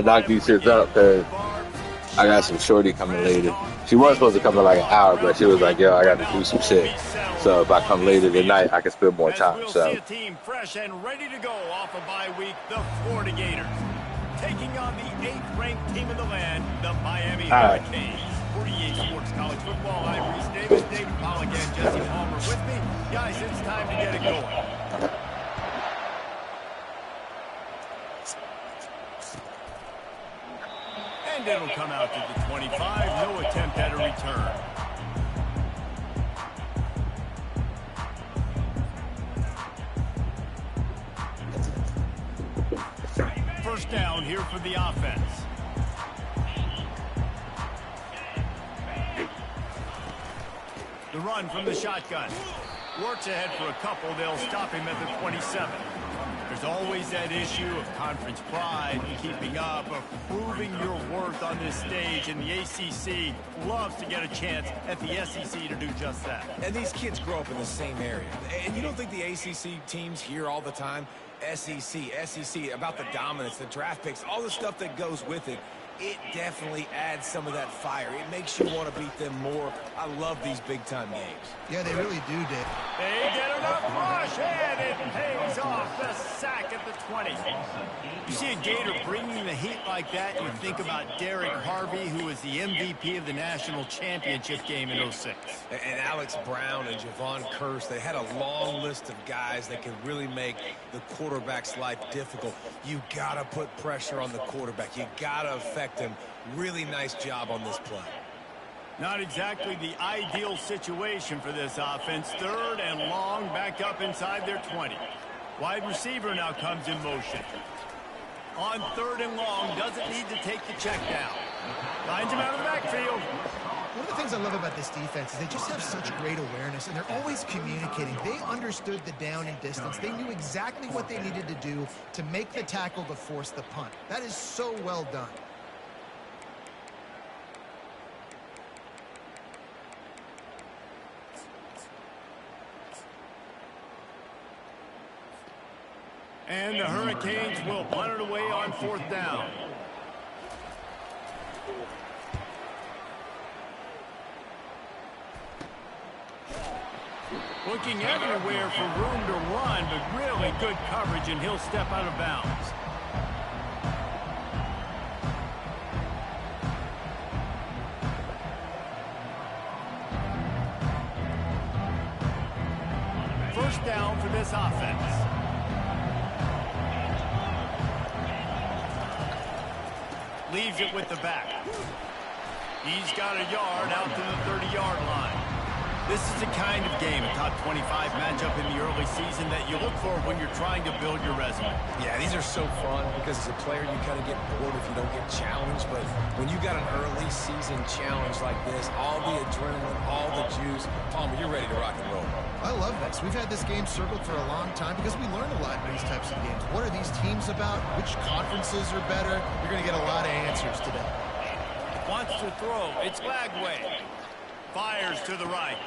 knock these shits up because I got some shorty coming later. She was supposed to come in like an hour, but she was like, yo, I got to do some shit. So if I come later tonight, I can spend more time. We'll So see a team fresh and ready to go off a bye week, the Florida Gators. Taking on the 8th-ranked team in the land, the Miami Hurricanes. 48 Sports College Football, I'm Reese Davis, David Pollock, and Jesse Palmer with me. Guys, it's time to get it going. And it'll come out to the 25. No attempt at a return. First down here for the offense. The run from the shotgun. Works ahead for a couple. They'll stop him at the 27. There's always that issue of conference pride, keeping up, of proving your worth on this stage, and the ACC loves to get a chance at the SEC to do just that. And these kids grow up in the same area. And you don't think the ACC teams hear all the time, SEC, about the dominance, the draft picks, all the stuff that goes with it. It definitely adds some of that fire. It makes you want to beat them more. I love these big-time games. Yeah, they really do, Dick. They get enough rush, and it pays off. The sack at the 20. You see a Gator bringing the heat like that, you think about Derek Harvey, who was the MVP of the national championship game in '06. And Alex Brown and Javon Curse, they had a long list of guys that could really make the quarterback's life difficult. You got to put pressure on the quarterback. You got to affect him. Really nice job on this play. Not exactly the ideal situation for this offense. 3rd and long, back up inside their 20. Wide receiver now comes in motion. On 3rd and long, doesn't need to take the check down. Finds him out of the backfield. One of the things I love about this defense is they just have such great awareness, and they're always communicating. They understood the down and distance. They knew exactly what they needed to do to make the tackle to force the punt. That is so well done. And the Hurricanes will punt it away on 4th down. Looking everywhere for room to run, but really good coverage, and he'll step out of bounds. First down for this offense. Leaves it with the back. He's got a yard out to the 30-yard line. This is the kind of game, a top 25 matchup in the early season, that you look for when you're trying to build your resume. Yeah, these are so fun because as a player, you kind of get bored if you don't get challenged. But when you got an early season challenge like this, all the adrenaline, all the juice, Palmer, you're ready to rock and roll. I love this. We've had this game circled for a long time because we learn a lot in these types of games. What are these teams about? Which conferences are better? You're going to get a lot of answers today. Wants to throw. It's Lagway. Fires to the right.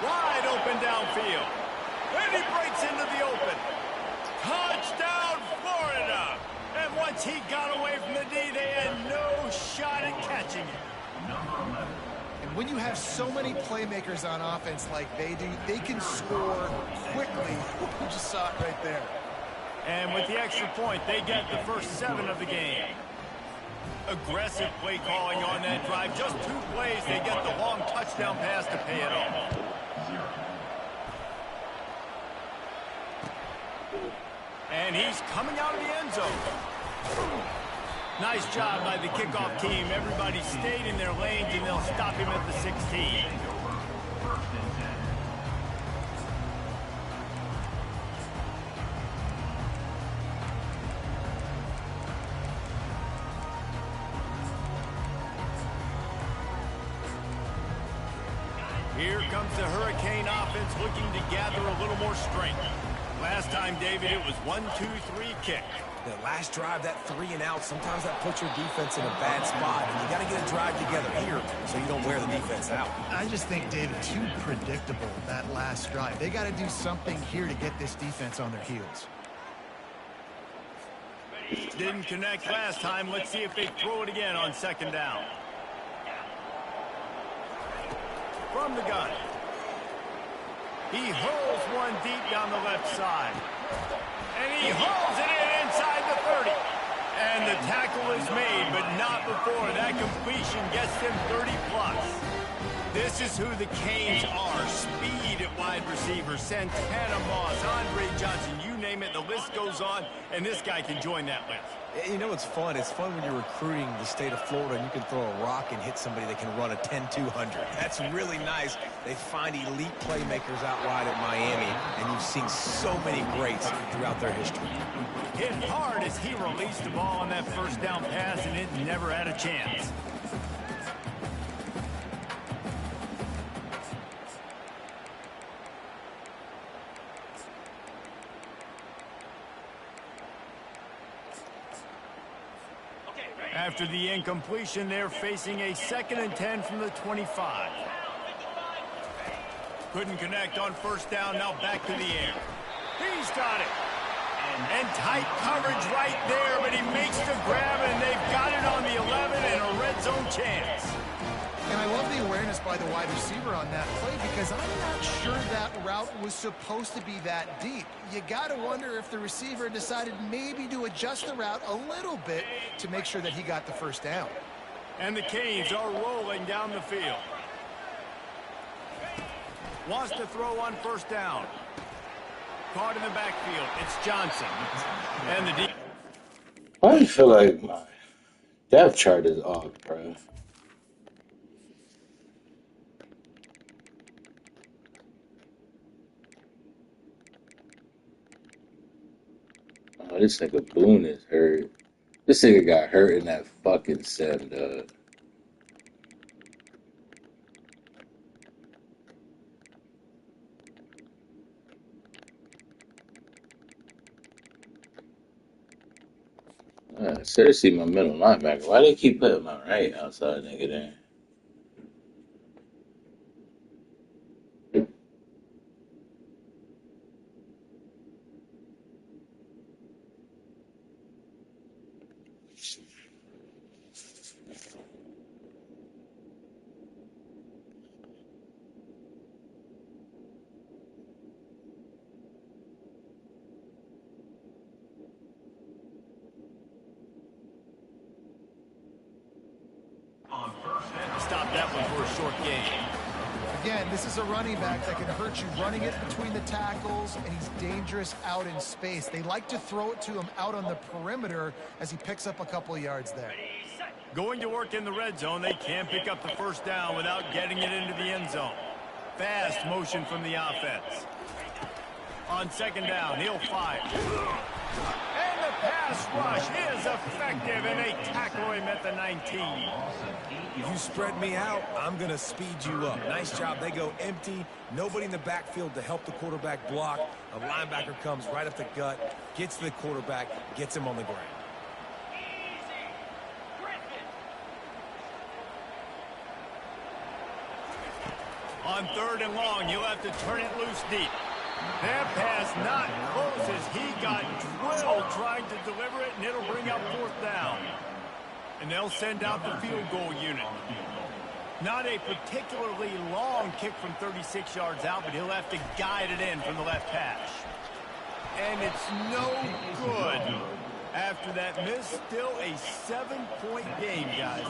Wide open downfield. And he breaks into the open. Touchdown, Florida. And once he got away from the D, they had no shot at catching it. And when you have so many playmakers on offense like they do, they can score quickly. You just saw it right there. And with the extra point, they get the first 7 of the game. Aggressive play calling on that drive. Just 2 plays, they get the long touchdown pass to pay it off. And he's coming out of the end zone. Nice job by the kickoff team. Everybody stayed in their lanes, and they'll stop him at the 16. Here comes the Hurricane offense looking to gather a little more strength. Last time, David, it was 1-2-3 kick. The last drive, that 3 and out, sometimes that puts your defense in a bad spot. And you got to get a drive together here so you don't wear the defense out. I just think, David, too predictable, that last drive. They got to do something here to get this defense on their heels. Didn't connect last time. Let's see if they throw it again on second down. From the gun. He hurls one deep down the left side. And he hurls it in inside the 30. And the tackle is made, but not before that completion gets them 30+. This is who the Canes are. Speed at wide receiver. Santana Moss, Andre Johnson, you name it. The list goes on, and this guy can join that list. You know what's fun? It's fun when you're recruiting the state of Florida and you can throw a rock and hit somebody that can run a 10-200. That's really nice. They find elite playmakers out wide at Miami, and you've seen so many greats throughout their history. Hit hard as he released the ball on that first down pass, and it never had a chance. After the incompletion, they're facing a 2nd and 10 from the 25. Couldn't connect on first down, now back to the air. He's got it. And tight coverage right there, but he makes the grab, and they've got it on the 11 and a red zone chance. And I love the awareness by the wide receiver on that play because I'm not sure that route was supposed to be that deep. You got to wonder if the receiver decided maybe to adjust the route a little bit to make sure that he got the first down. And the Canes are rolling down the field. Wants to throw on first down. Caught in the backfield. It's Johnson. And the deep. I feel like my depth chart is off, bro. Oh, this nigga Boone is hurt. This nigga got hurt in that fucking sim, dog. Seriously, my middle linebacker. Why they keep putting my right outside nigga there? Stop that one for a short gain. Again, this is a running back that can hurt you running it between the tackles, and he's dangerous out in space. They like to throw it to him out on the perimeter as he picks up a couple of yards there. Going to work in the red zone. They can't pick up the first down without getting it into the end zone. Fast motion from the offense. On second down, he'll fire. And the pass rush is effective, and they tackle him at the 19. You spread me out, I'm going to speed you up. Nice job. They go empty. Nobody in the backfield to help the quarterback block. A linebacker comes right up the gut, gets the quarterback, gets him on the ground. On third and long, you'll have to turn it loose deep. That pass not close as he got drilled trying to deliver it, and it'll bring up fourth down. And they'll send out the field goal unit. Not a particularly long kick from 36 yards out, but he'll have to guide it in from the left hash. And it's no good. After that miss, still a 7-point game, guys.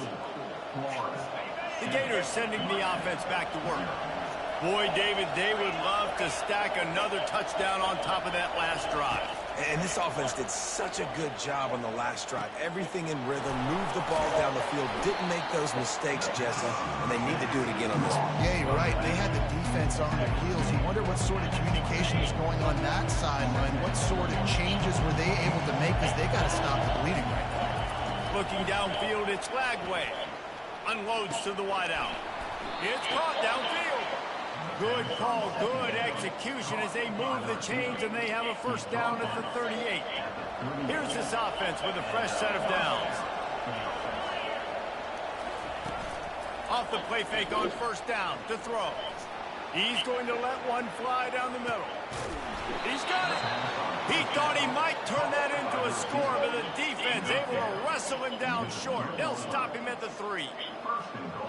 The Gators sending the offense back to work. Boy, David, they would love to stack another touchdown on top of that last drive. And this offense did such a good job on the last drive. Everything in rhythm, moved the ball down the field, didn't make those mistakes, Jesse, and they need to do it again on this one. Yeah, you're right. They had the defense on their heels. You wonder what sort of communication was going on that sideline. What sort of changes were they able to make because they got to stop the bleeding right now. Looking downfield, it's Lagway. Unloads to the wideout. It's caught downfield. Good call, good execution as they move the chains and they have a first down at the 38. Here's this offense with a fresh set of downs. Off the play fake on first down to throw. He's going to let one fly down the middle. He's got it. He thought he might turn that into a score, but the defense able to wrestle him down short. They'll stop him at the 3.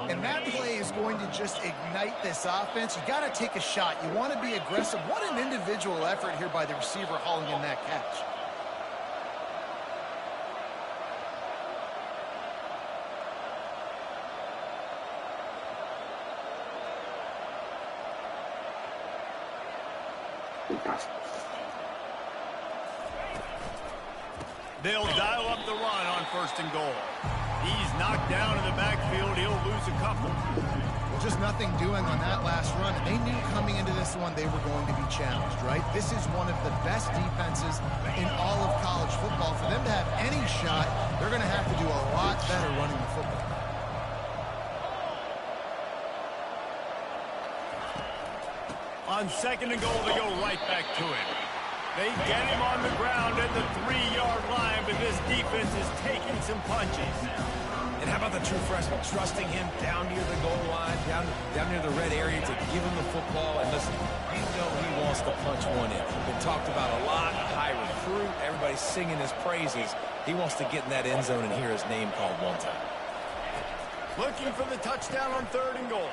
And that play is going to just ignite this offense. You got to take a shot. You want to be aggressive. What an individual effort here by the receiver hauling in that catch. They'll dial up the run on 1st and goal. He's knocked down in the backfield. He'll lose a couple. Just nothing doing on that last run. And they knew coming into this one they were going to be challenged, right? This is one of the best defenses in all of college football. For them to have any shot, they're going to have to do a lot better running the football. On 2nd and goal, they go right back to him. They get him on the ground at the 3-yard line, but this defense is taking some punches. And how about the true freshman trusting him down near the goal line, down near the red area to give him the football? And listen, you know he wants to punch one in. Been talked about a lot, a high recruit, everybody's singing his praises. He wants to get in that end zone and hear his name called one time. Looking for the touchdown on 3rd and goal.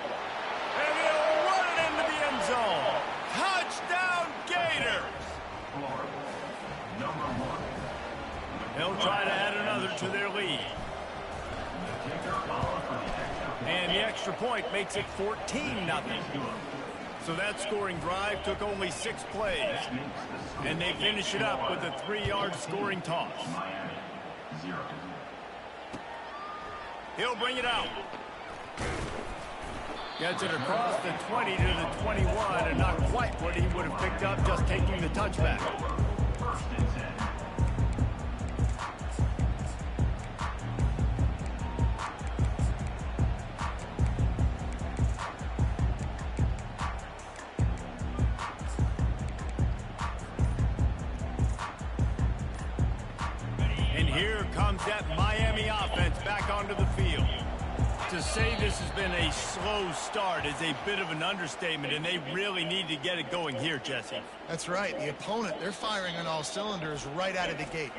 And he'll run it into the end zone. Touchdown Gators! They'll try to add another to their lead. And the extra point makes it 14-0. So that scoring drive took only 6 plays. And they finish it up with a 3-yard scoring toss. He'll bring it out. Gets it across the 20 to the 21, and not quite what he would have picked up just taking the touchback. And here comes that Miami offense back onto the field. To say this has been a slow start is a bit of an understatement, and they really need to get it going here, Jesse. That's right. The opponent, they're firing on all cylinders right out of the gate.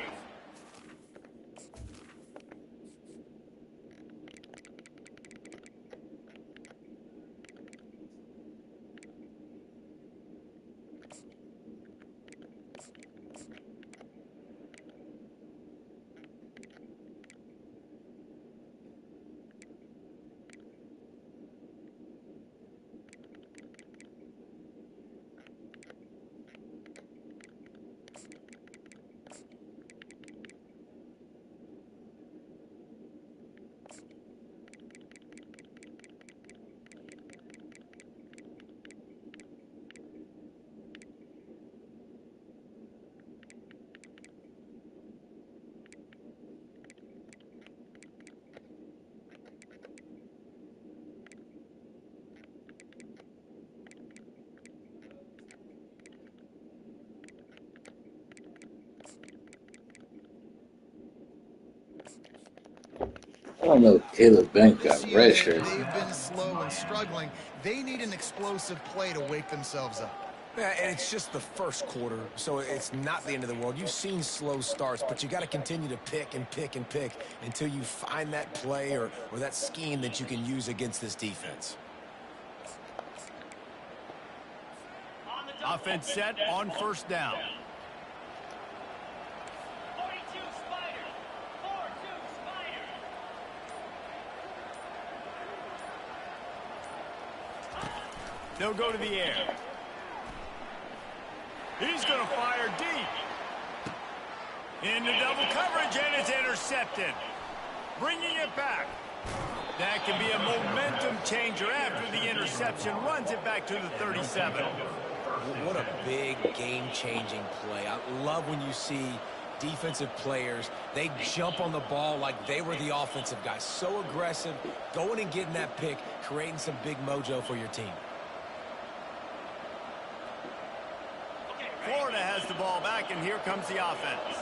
I don't know if Caleb Banks got redshirt. They've been slow and struggling. They need an explosive play to wake themselves up. Yeah, and it's just the first quarter, so it's not the end of the world. You've seen slow starts, but you got to continue to pick and pick and pick until you find that play or that scheme that you can use against this defense. Offense set on 1st down. They'll go to the air. He's going to fire deep. Into double coverage, and it's intercepted. Bringing it back. That can be a momentum changer after the interception. Runs it back to the 37. What a big game-changing play. I love when you see defensive players, they jump on the ball like they were the offensive guys. So aggressive, going and getting that pick, creating some big mojo for your team. Florida has the ball back, and here comes the offense.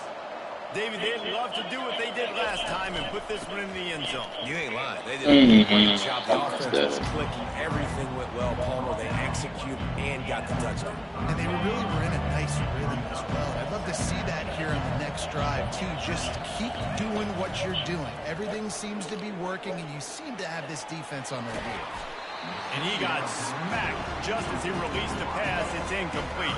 David, they'd love to do what they did last time and put this one in the end zone. You ain't lying. They did a great job. The Almost offense was dead. clicking. Everything went well, Palmer. They executed and got the touchdown. And they really were in a nice rhythm as well. I'd love to see that here on the next drive, too. Just keep doing what you're doing. Everything seems to be working, and you seem to have this defense on their heels. And he got smacked just as he released the pass. It's incomplete.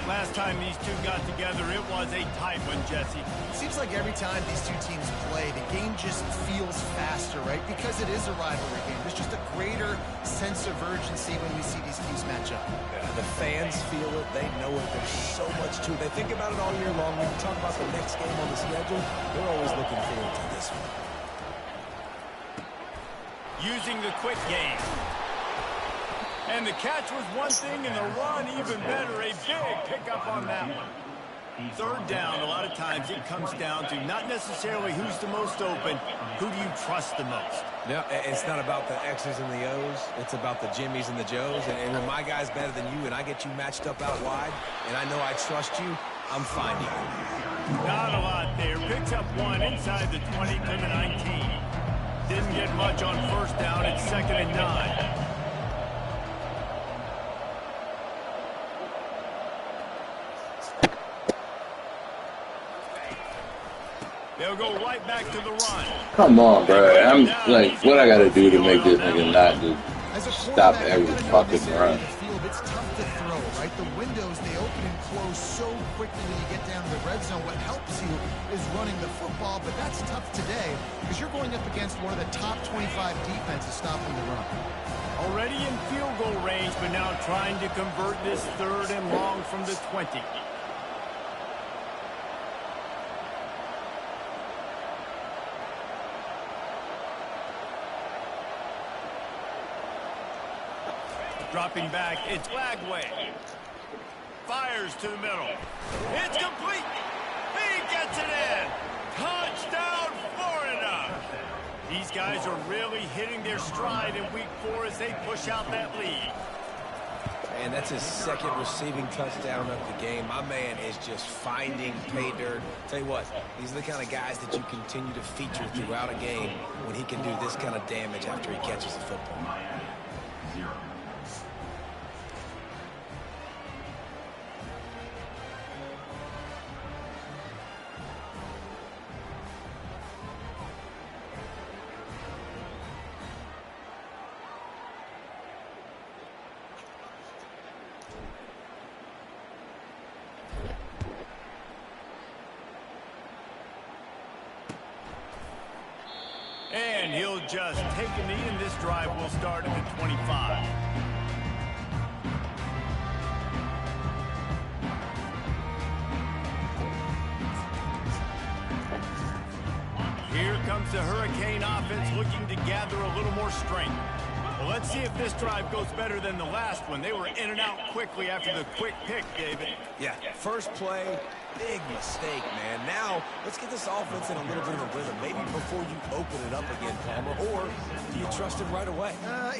Last time these two got together, it was a tight one, Jesse. It seems like every time these two teams play, the game just feels faster, right? Because it is a rivalry game. There's just a greater sense of urgency when we see these teams match up. Yeah, the fans feel it. They know it. There's so much to it. They think about it all year long. When you talk about the next game on the schedule, they're always looking forward to this one. Using the quick game. And the catch was one thing, and the run even better. A big pickup on that one. Third down, a lot of times it comes down to not necessarily who's the most open, who do you trust the most? Yeah, it's not about the X's and the O's. It's about the Jimmies and the Joes. And when my guy's better than you and I get you matched up out wide, and I know I trust you, I'm finding you. Not a lot there. Picks up one inside the 20 to the 19. Didn't get much on first down. It's 2nd and 9. They'll go right back to the run. Come on, bro. I'm like, what I gotta do to make this nigga not just stop every fucking run? It's tough to throw, right? The windows, they open and close so quickly when you get down to the red zone. What helps you is running the football, but that's tough today because you're going up against one of the top 25 defenses stopping the run. Already in field goal range, but now trying to convert this 3rd and long from the 20. Dropping back, it's Lagway. Fires to the middle. It's complete. He gets it in. Touchdown, Florida. These guys are really hitting their stride in week 4 as they push out that lead. And that's his 2nd receiving touchdown of the game. My man is just finding pay dirt. Tell you what, these are the kind of guys that you continue to feature throughout a game when he can do this kind of damage after he catches the football. And he'll just take a knee, and this drive will start at the 25. Here comes the Hurricane offense looking to gather a little more strength. Well, let's see if this drive goes better than the last one. They were in and out quickly after the quick pick, David. Yeah, first play, big mistake, man. Now, let's get this offense in a little bit of a rhythm. Maybe before you open it up again, Palmer, or do you trust him right away?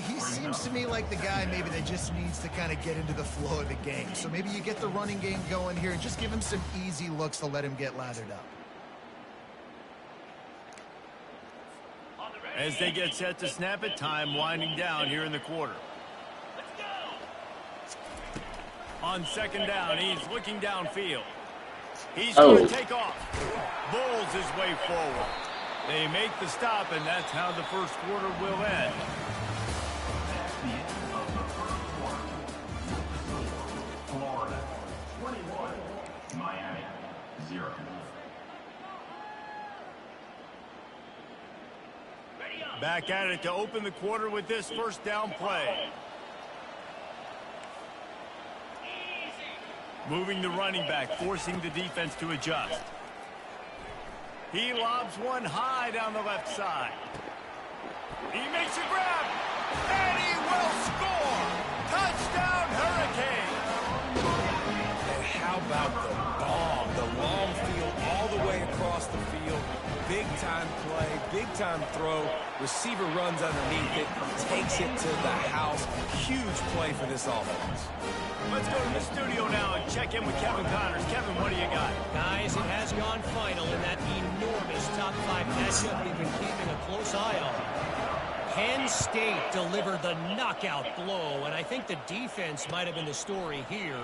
He seems to me like the guy maybe that just needs to kind of get into the flow of the game. So maybe you get the running game going here and just give him some easy looks to let him get lathered up. As they get set to snap it, time winding down here in the quarter. On 2nd down, he's looking downfield. He's going to take off. Bowls his way forward. They make the stop, and that's how the first quarter will end. Florida 21, Miami 0. Back at it to open the quarter with this first down play. Moving the running back, forcing the defense to adjust. He lobs one high down the left side. He makes a grab, and he will score. Touchdown, Hurricane. And how about the bomb, the long field all the way across the field. Big-time play, big-time throw. Receiver runs underneath it, takes it to the house. Huge play for this offense. Let's go to the studio now and check in with Kevin Connors. Kevin, what do you got? Guys, it has gone final in that enormous top 5 matchup we've been keeping a close eye on. Penn State delivered the knockout blow, and I think the defense might have been the story here.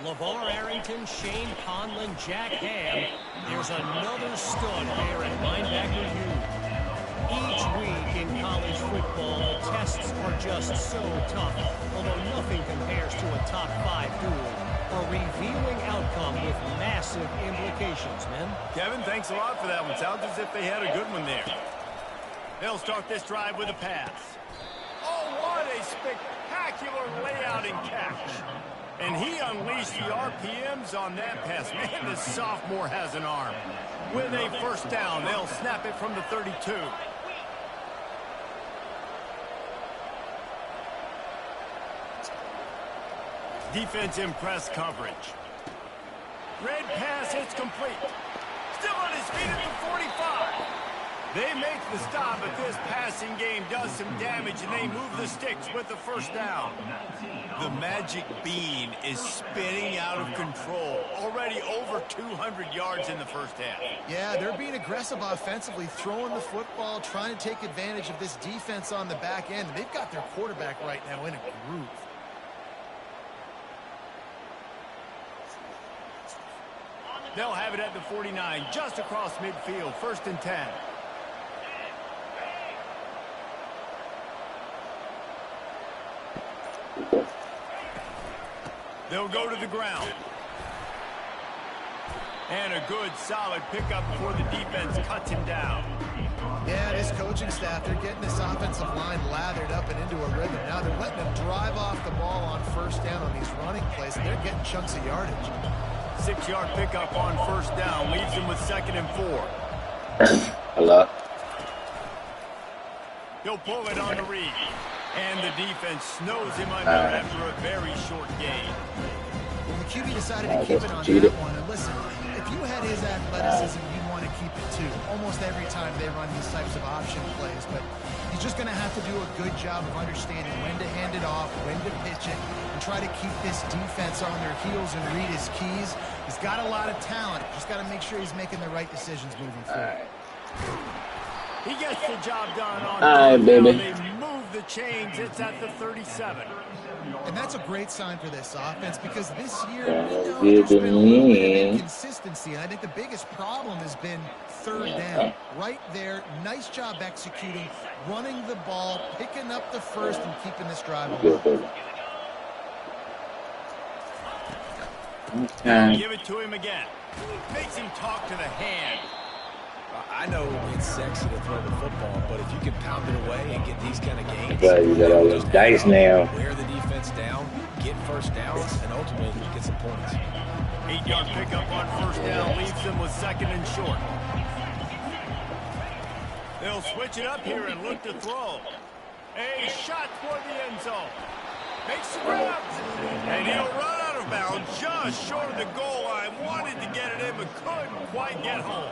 LeVar Arrington, Shane Conlon, Jack Ham. There's another stud there at linebacker U. Each week in college football, the tests are just so tough, although nothing compares to a top 5 duel. A revealing outcome with massive implications, men. Kevin, thanks a lot for that one. Sounds as if they had a good one there. They'll start this drive with a pass. Oh, what a spectacular layout and catch. And he unleashed the RPMs on that pass. Man, this sophomore has an arm. With a first down, they'll snap it from the 32. Defense in press coverage. Red pass, it's complete. Still on his feet at the 45. They make the stop, but this passing game does some damage, and they move the sticks with the first down. The magic bean is spinning out of control. Already over 200 yards in the first half. Yeah, they're being aggressive offensively, throwing the football, trying to take advantage of this defense on the back end. They've got their quarterback right now in a groove. They'll have it at the 49, just across midfield, 1st and 10. They'll go to the ground. And a good, solid pickup before the defense cuts him down. Yeah, this coaching staff, they're getting this offensive line lathered up and into a rhythm. Now they're letting them drive off the ball on first down on these running plays, and they're getting chunks of yardage. 6-yard pickup on first down leaves him with 2nd and 4. Hello. He'll pull it on the read. And the defense snows him under after a very short gain. Well, the QB decided to keep it on that one. And listen, if you had his athleticism, you'd want to keep it too. Almost every time they run these types of option plays. But he's just going to have to do a good job of understanding when to hand it off, when to pitch it, and try to keep this defense on their heels and read his keys. He's got a lot of talent. Just got to make sure he's making the right decisions moving forward. He gets the job done on baby. They move the chains. It's at the 37. And that's a great sign for this offense because this year, there's been a little bit of inconsistency. And I think the biggest problem has been 3rd down. Right there, nice job executing, running the ball, picking up the first, and keeping this drive alive. Give it to him again. Makes him talk to the hand. I know it's sexy to throw the football, but if you can pound it away and get these kind of gains, You got all those dice now. Wear the defense down, get first downs, and ultimately get some points. 8-yard pickup on first down leaves them with 2nd and short. They'll switch it up here and look to throw. A shot toward the end zone. Makes the grab. And he'll run out of bounds just short of the goal line. Wanted to get it in, but couldn't quite get home.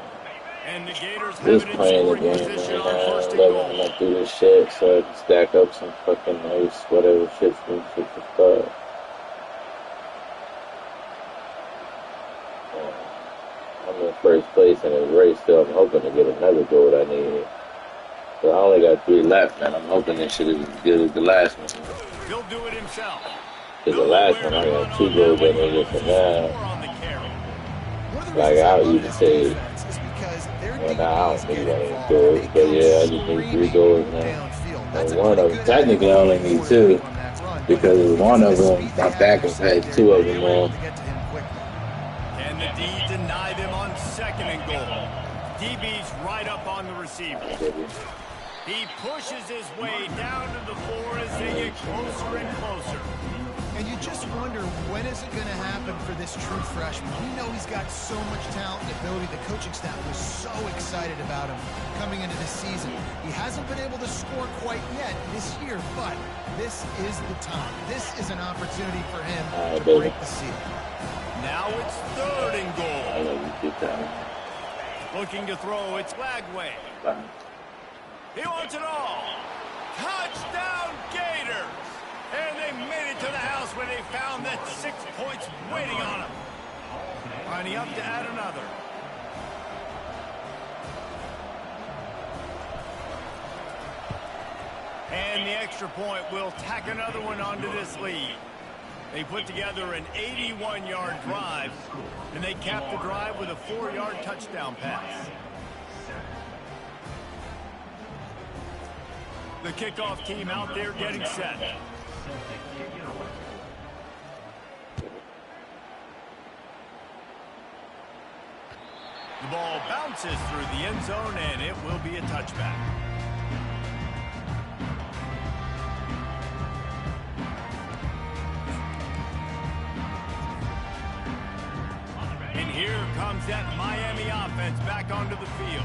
And the Gators have it in scoring position on 1st and goal. Letting do this shit so I can stack up some fucking nice whatever shit's been shit to start. I'm in 1st place in the race, so I'm hoping to get another goal I need. So I only got 3 left, man. I'm hoping this shit is as good as the last one. He'll do it himself. Because the last one, I got 2 goals I needed for now. Like, I'll even say, well, now I don't need any goals, but yeah, I just need 3 goals now. And one of them, technically, I only need 2, because one of them, my backers had 2 of them on. And the D deny them on 2nd and goal. DB's right up on the receiver. He pushes his way down to the floor as they get closer and closer. And you just wonder, when is it going to happen for this true freshman? We know he's got so much talent and ability. The coaching staff was so excited about him coming into the season. He hasn't been able to score quite yet this year, but this is the time. This is an opportunity for him to break the seal. Now it's 3rd and goal. Looking to throw, it's Lagway. He wants it all. Touchdown Gators! And they made it to the house when they found that 6 points waiting on them. Lining up to add another. And the extra point will tack another one onto this lead. They put together an 81-yard drive, and they capped the drive with a 4-yard touchdown pass. The kickoff team out there getting set. The ball bounces through the end zone, and it will be a touchback. And here comes that Miami offense back onto the field.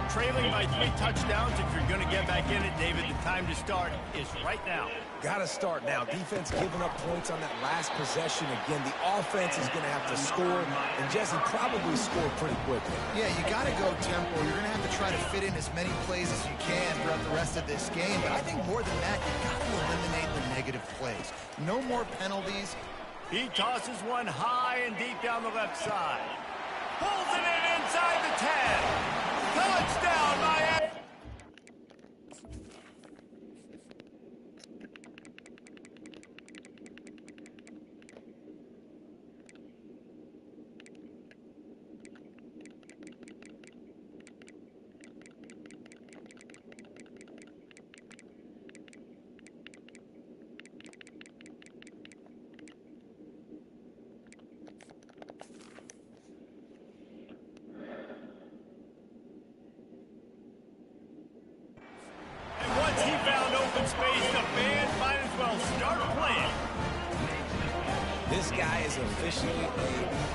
Trailing by 3 touchdowns. If you're going to get back in it, David, the time to start is right now. Got to start now. Defense giving up points on that last possession. Again, the offense is going to have to score, and Jesse probably score pretty quickly. Yeah, you got to go tempo. You're going to have to try to fit in as many plays as you can throughout the rest of this game. But I think more than that, you got to eliminate the negative plays. No more penalties. He tosses one high and deep down the left side. Pulls it in inside the 10. Touchdown, Miami! Space, the band might as well start playing. This guy is officially a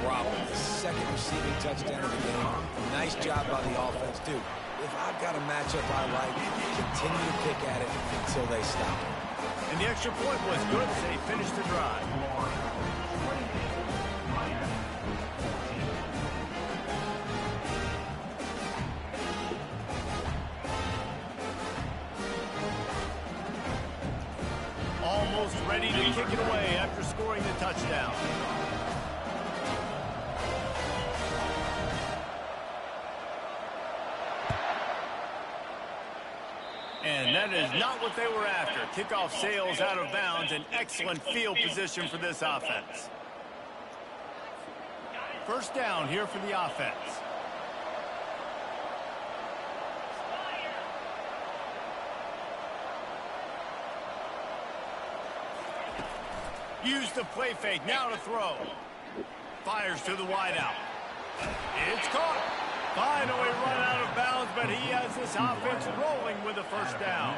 problem. The second receiving touchdown of the game. Nice job by the offense, too. If I've got a matchup I like, continue to pick at it until they stop. And the extra point was good as they finished the drive. Ready to kick it away after scoring the touchdown. And that is not what they were after. Kickoff sails out of bounds. An excellent field position for this offense. First down here for the offense. Use the play fake, now to throw. Fires to the wideout. It's caught. Finally run out of bounds, but he has this offense rolling with a first down.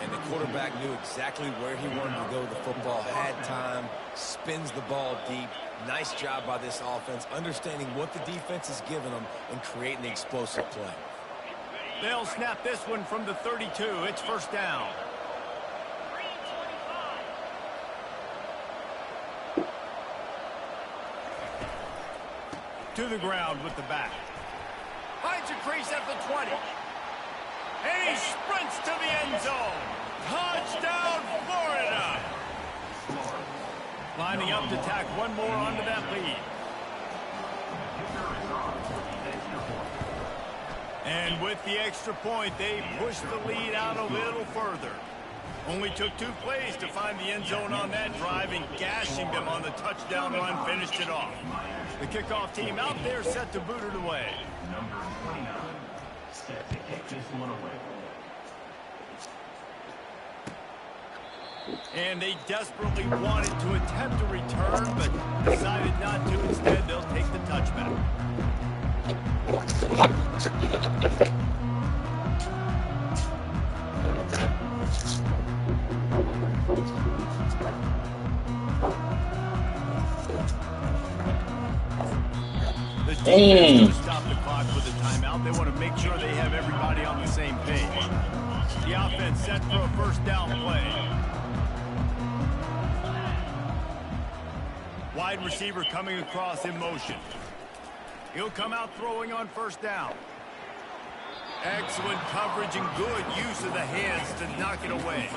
And the quarterback knew exactly where he wanted to go with the football, had time, spins the ball deep. Nice job by this offense, understanding what the defense is giving them and creating the explosive play. They'll snap this one from the 32. It's first down. To the ground with the back. Finds a crease at the 20. And he sprints to the end zone. Touchdown, Florida. Lining up to tack one more onto that lead. And with the extra point, they push the lead out a little further. Only took 2 plays to find the end zone on that drive, and gashing them on the touchdown run finished it off. The kickoff team out there set to boot it away. Number 29, set to kick this one away. And they desperately wanted to attempt a return, but decided not to. Instead, they'll take the touchback. The defense is going to stop the clock with a timeout. They want to make sure they have everybody on the same page. The offense set for a first down play. Wide receiver coming across in motion. He'll come out throwing on first down. Excellent coverage and good use of the hands to knock it away.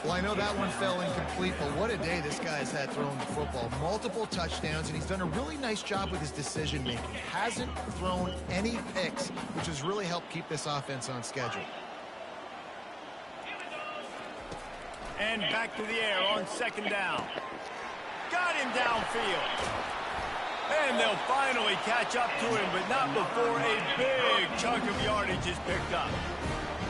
Well, I know that one fell incomplete, but what a day this guy's had throwing the football. Multiple touchdowns, and he's done a really nice job with his decision-making. Hasn't thrown any picks, which has really helped keep this offense on schedule. And back to the air on second down. Got him downfield. And they'll finally catch up to him, but not before a big chunk of yardage is picked up.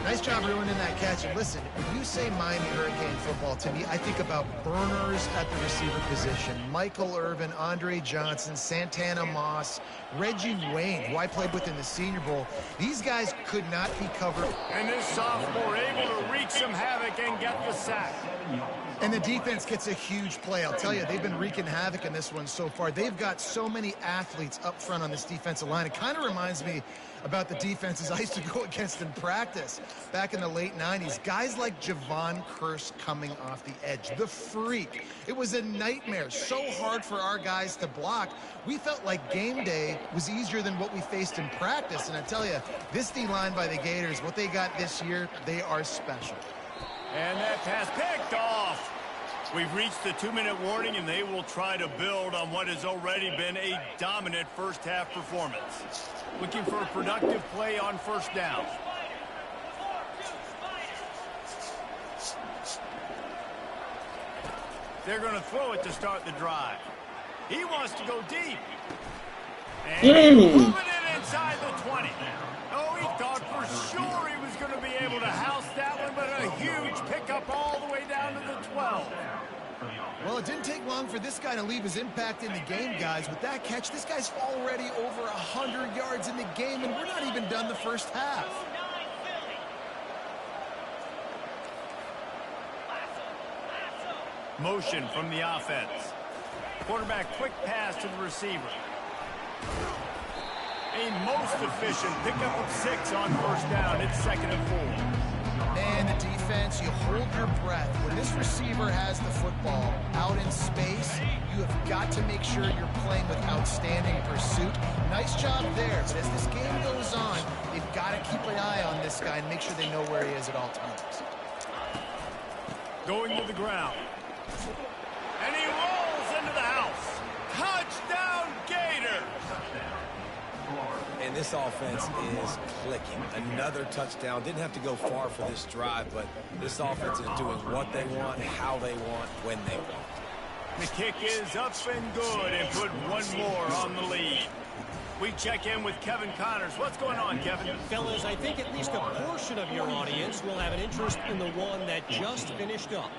Nice job ruining that catch. And listen, when you say Miami Hurricane football, to me, I think about burners at the receiver position. Michael Irvin, Andre Johnson, Santana Moss, Reggie Wayne, who I played with in the Senior Bowl. These guys could not be covered. And this sophomore able to wreak some havoc and get the sack. And the defense gets a huge play. I'll tell you, they've been wreaking havoc in this one so far. They've got so many athletes up front on this defensive line. It kind of reminds me about the defenses I used to go against in practice back in the late 90s. Guys like Javon Curse coming off the edge. The freak. It was a nightmare. So hard for our guys to block. We felt like game day was easier than what we faced in practice. And I tell you, this D-line by the Gators, what they got this year, they are special. And that pass picked off. We've reached the 2-minute warning, and they will try to build on what has already been a dominant first-half performance. Looking for a productive play on first down. They're going to throw it to start the drive. He wants to go deep. And moving it inside the 20. Oh, he thought for sure he was going to be able to house that one, but a huge pickup all the way down to the 12. Well, it didn't take long for this guy to leave his impact in the game, guys. With that catch, this guy's already over 100 yards in the game, and we're not even done the first half. Motion from the offense. Quarterback quick pass to the receiver. A most efficient pickup of 6 on first down. It's 2nd and 4. And the defense, you hold your breath. When this receiver has the football out in space, you have got to make sure you're playing with outstanding pursuit. Nice job there, but as this game goes on, they've got to keep an eye on this guy and make sure they know where he is at all times. Going to the ground. And he rolls into the house. Touchdown, Gators! And this offense is clicking. Another touchdown. Didn't have to go far for this drive, but this offense is doing what they want, how they want, when they want. The kick is up and good and put one more on the lead. We check in with Kevin Connors. What's going on, Kevin? Fellas, I think at least a portion of your audience will have an interest in the one that just finished up.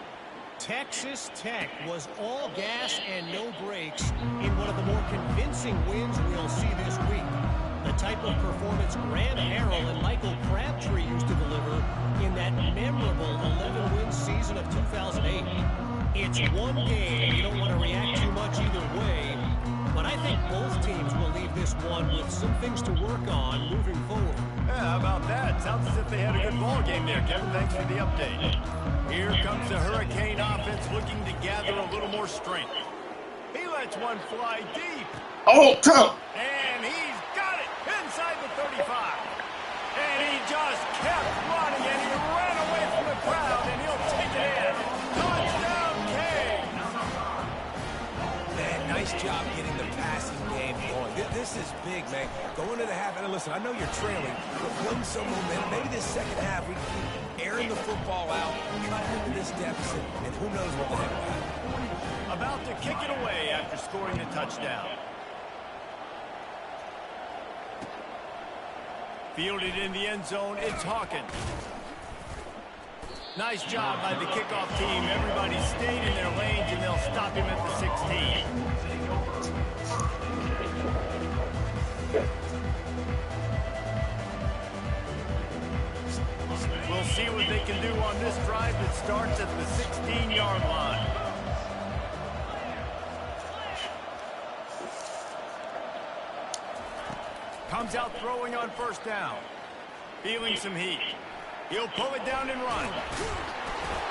Texas Tech was all gas and no brakes in one of the more convincing wins we'll see this week. The type of performance Graham Harrell and Michael Crabtree used to deliver in that memorable 11-win season of 2008. It's one game. You don't want to react too much either way. But I think both teams will leave this one with some things to work on moving forward. Yeah, how about that? Sounds as if they had a good ball game there, Kevin. Thanks for the update. Here comes the Hurricane offense looking to gather a little more strength. He lets one fly deep. Oh, come! And he's got it inside the 35. And he just kept running, and he ran away from the crowd, and he'll take it in. Touchdown, King! Man, nice job getting the passing game going. This is big, man. Going to the half, and listen, I know you're trailing, but building some momentum. Maybe this second half we can keep airing the football out, cutting into this deficit, and who knows what the heck will happen. About to kick it away after scoring the touchdown. Fielded in the end zone, it's Hawkins. Nice job by the kickoff team. Everybody stayed in their lanes, and they'll stop him at the 16. We'll see what they can do on this drive that starts at the 16-yard line. Comes out throwing on first down. Feeling some heat. He'll pull it down and run.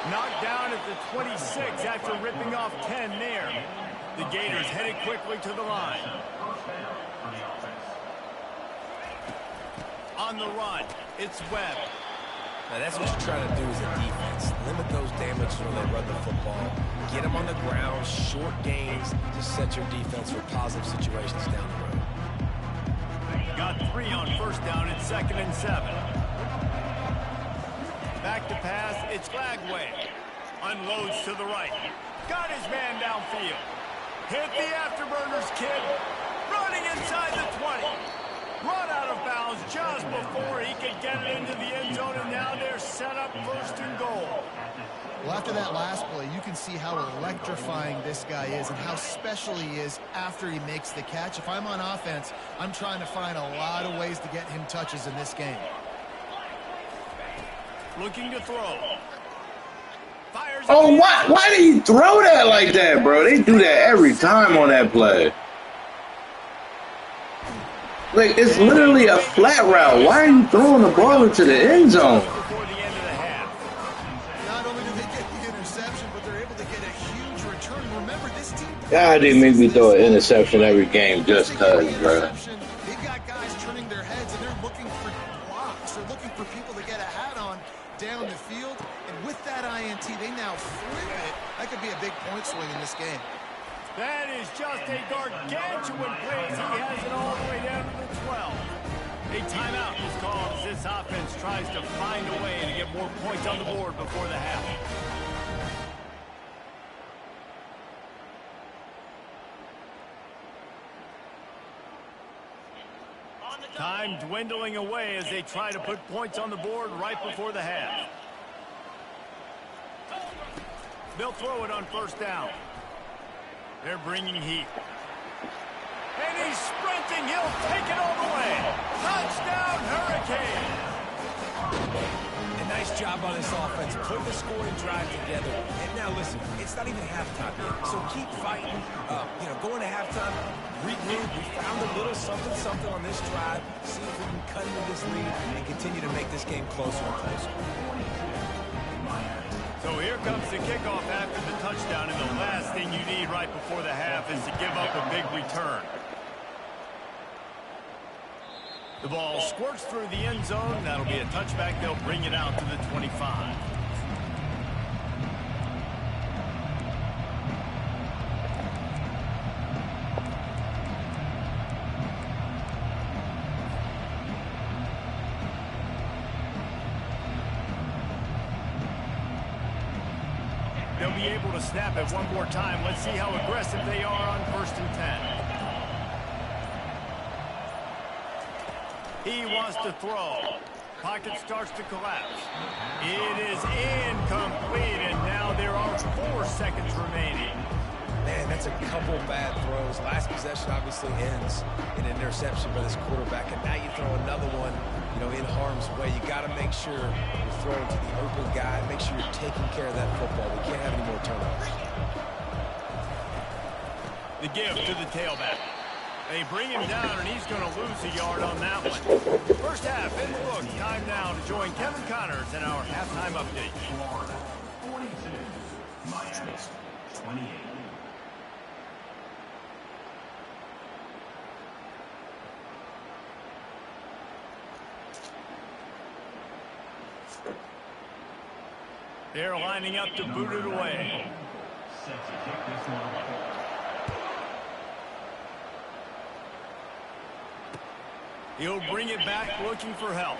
Knocked down at the 26 after ripping off 10 there. The Gators headed quickly to the line. On the run, it's Webb. Now, that's what you're trying to do as a defense. Limit those damages when they run the football. Get them on the ground, short gains to set your defense for positive situations down the road. Got 3 on first down. It's 2nd and 7. Back to pass. It's Flagway. Unloads to the right. Got his man downfield. Hit the afterburners, kid. Running inside the 20. Run out of bounds just before he could get it into the end zone, and now they're set up 1st and goal. Well, after that last play, you can see how electrifying this guy is and how special he is after he makes the catch. If I'm on offense, I'm trying to find a lot of ways to get him touches in this game. Looking to throw. Fires. Oh, why did he throw that like that, bro? They do that every time on that play. Like, it's literally a flat route. Why are you throwing the ball into the end zone? Before the end of the half. Not only do they get the interception, but they're able to get a huge return. Remember, this team... God, they make me throw an interception every game just because, bro. They've got guys turning their heads, and they're looking for blocks. They're looking for people to get a hat on down the field. And with that INT, they now flip it. That could be a big point swing in this game. That is just a gargantuan play as he has it all the way down to the 12. A timeout is called as this offense tries to find a way to get more points on the board before the half. Time dwindling away as they try to put points on the board right before the half. They'll throw it on 1st down. They're bringing heat. And he's sprinting. He'll take it all the way. Touchdown, Hurricane. A nice job on this offense. Put the scoring drive together. And now, listen, it's not even halftime yet. So keep fighting. Going to halftime, regroup. We found a little something on this drive. See if we can cut into this lead and continue to make this game closer and closer. So here comes the kickoff after the touchdown, and the last thing you need right before the half is to give up a big return. The ball squirts through the end zone. That'll be a touchback. They'll bring it out to the 25. They'll be able to snap it one more time. Let's see how aggressive they are on 1st and 10. He wants to throw. Pocket starts to collapse. It is incomplete, and now there are 4 seconds remaining. Man, that's a couple bad throws. Last possession obviously ends in an interception by this quarterback, and now you throw another one, in harm's way. You got to make sure you're throwing to the open guy. Make sure you're taking care of that football. We can't have any more turnovers. The give to the tailback. They bring him down, and he's going to lose a yard on that one. First half in the book. Time now to join Kevin Connors in our halftime update. Florida 42, Miami 28. They're lining up to boot it away. Set to kick this one away. He'll bring it back looking for help.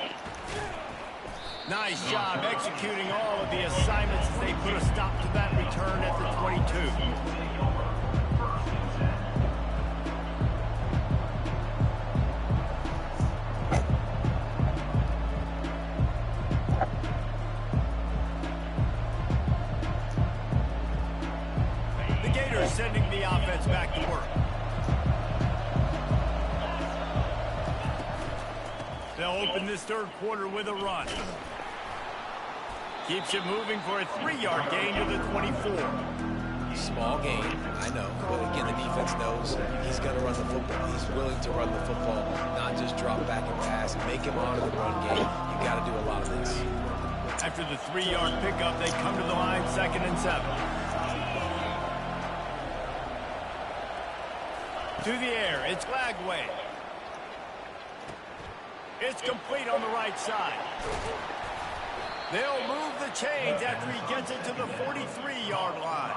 Nice job executing all of the assignments as they put a stop to that return at the 22. The Gators sending the offense back to work. They'll open this 3rd quarter with a run. Keeps it moving for a 3-yard gain to the 24. Small gain, I know. But again, the defense knows he's going to run the football. He's willing to run the football, not just drop back and pass. Make him honor the run game. You got to do a lot of this. After the 3-yard pickup, they come to the line 2nd and 7. To the air, it's Flagway. It's complete on the right side. They'll move the chains after he gets it to the 43-yard line.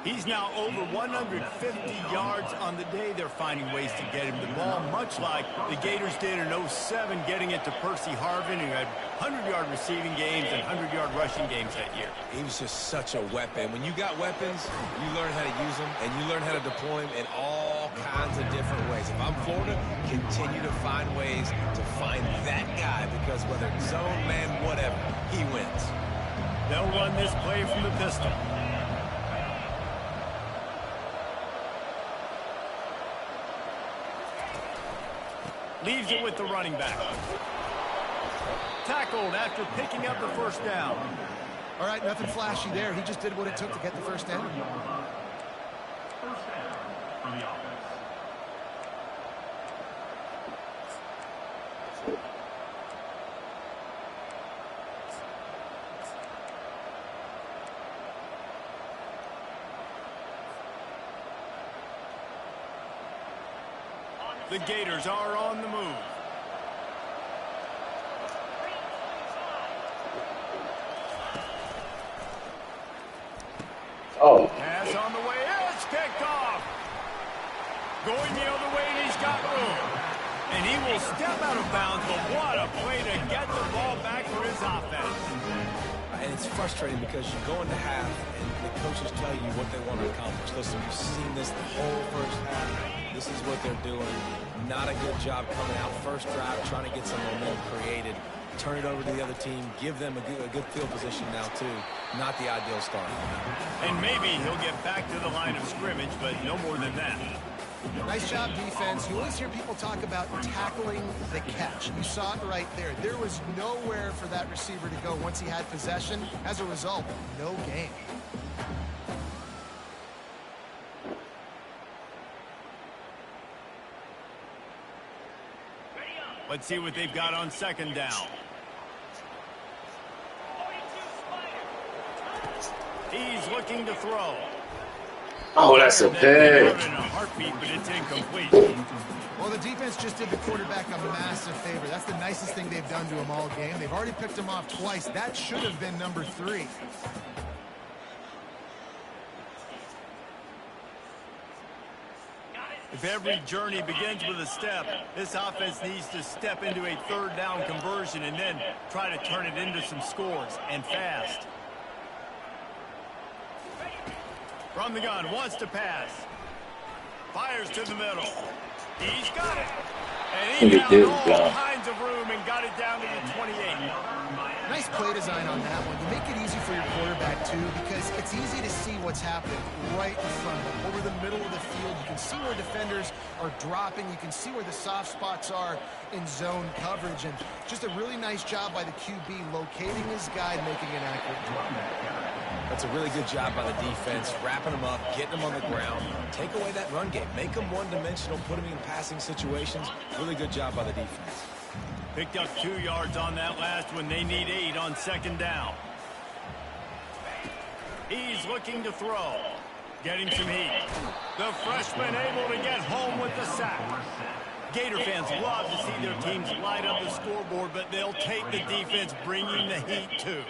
He's now over 150 yards on the day. They're finding ways to get him the ball, much like the Gators did in 07, getting it to Percy Harvin, who had 100-yard receiving games and 100-yard rushing games that year. He was just such a weapon. When you got weapons, you learn how to use them, and you learn how to deploy them in all kinds of different ways. If I'm Florida, continue to find ways to find that guy, because whether it's zone, man, whatever, he wins. They'll run this play from the pistol. Leaves it with the running back. Tackled after picking up the first down. All right, nothing flashy there. He just did what it took to get the first down. First down for the offense. The Gators are on the move. Oh, Pass on the way. It's picked off. Going the other way, and he's got room. And he will step out of bounds, but what a play to get the ball back for his offense. And it's frustrating because you go into half and the coaches tell you what they want to accomplish. Listen, you've seen this the whole first half. This is what they're doing. Not a good job coming out first drive, trying to get some momentum created. Turn it over to the other team. Give them a good field position now, too. Not the ideal start. And maybe he'll get back to the line of scrimmage, but no more than that. Nice job, defense. You always hear people talk about tackling the catch. You saw it right there. There was nowhere for that receiver to go once he had possession. As a result, no gain. Let's see what they've got on second down. He's looking to throw. oh, that's a pick. In a heartbeat, but it's incomplete. Well, the defense just did the quarterback a massive favor. That's the nicest thing they've done to him all game. They've already picked him off twice. That should have been number 3. If every journey begins with a step, this offense needs to step into a third down conversion and then try to turn it into some scores, and fast. From the gun, wants to pass. Fires to the middle. He's got it. And he found all kinds of room and got it down to the 28. Nice play design on that one. You make it easy for your quarterback, too, because it's easy to see what's happening right in front of him. Over the middle of the field, you can see where defenders are dropping. You can see where the soft spots are in zone coverage. And just a really nice job by the QB locating his guy and making an accurate throw. That's a really good job by the defense, wrapping them up, getting them on the ground. Take away that run game. Make them one-dimensional, put them in passing situations. Really good job by the defense. Picked up 2 yards on that last one. They need 8 on second down. He's looking to throw. Getting some heat. The freshman able to get home with the sack. Gator fans love to see their teams light up the scoreboard, but they'll take the defense bringing the heat too.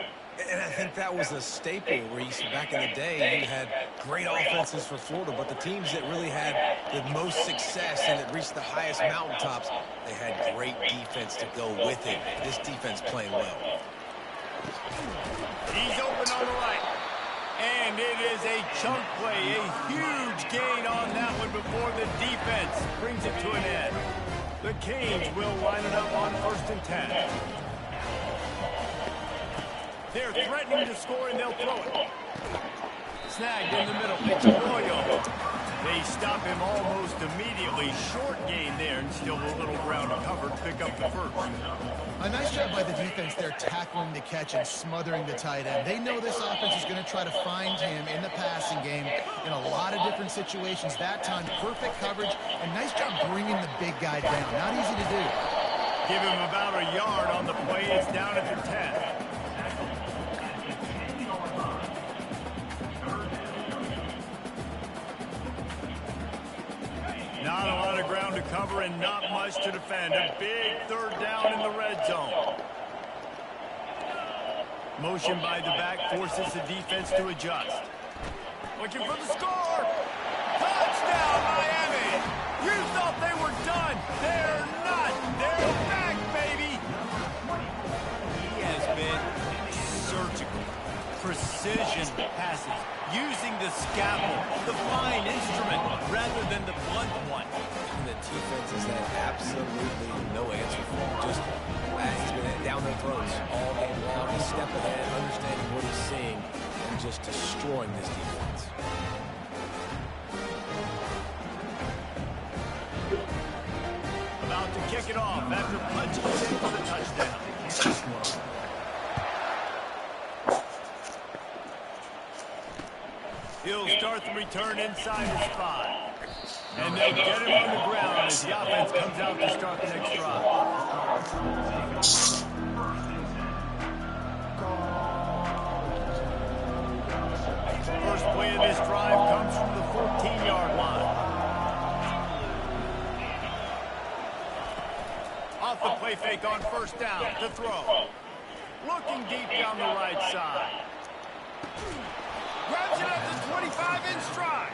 And I think that was a staple where back in the day, you had great offenses for Florida, but the teams that really had the most success and that reached the highest mountaintops, they had great defense to go with it. This defense playing well. He's open on the right. And it is a chunk play, a huge gain on that one before the defense brings it to an end. The Canes will line it up on 1st and 10. They're threatening to score, and they'll throw it. Snagged in the middle. It's Arroyo. They stop him almost immediately. Short gain there, and still a little ground to cover to pick up the first. A nice job by the defense there, tackling the catch and smothering the tight end. They know this offense is going to try to find him in the passing game in a lot of different situations. That time, perfect coverage, and nice job bringing the big guy down. Not easy to do. Give him about a yard on the play. It's down at the 10. Not a lot of ground to cover and not much to defend. A big third down in the red zone. Motion by the back forces the defense to adjust. Looking for the score. Touchdown, Miami. You thought they were done. They're not. They're back, baby. He has been surgical. Precision passes. Using the scalpel, the fine instrument, rather than the blunt one. And the defense has had absolutely no answer for him. Just he's been down their throats all game long. A step ahead, understanding what he's seeing, and just destroying this defense. About to kick it off after punching it in for the touchdown. He'll start the return inside his 5. And they'll get him on the ground as the offense comes out to start the next drive. First play of this drive comes from the 14-yard line. Off the play fake on first down to throw. Looking deep down the right side. Grabs it at the 25 in stride.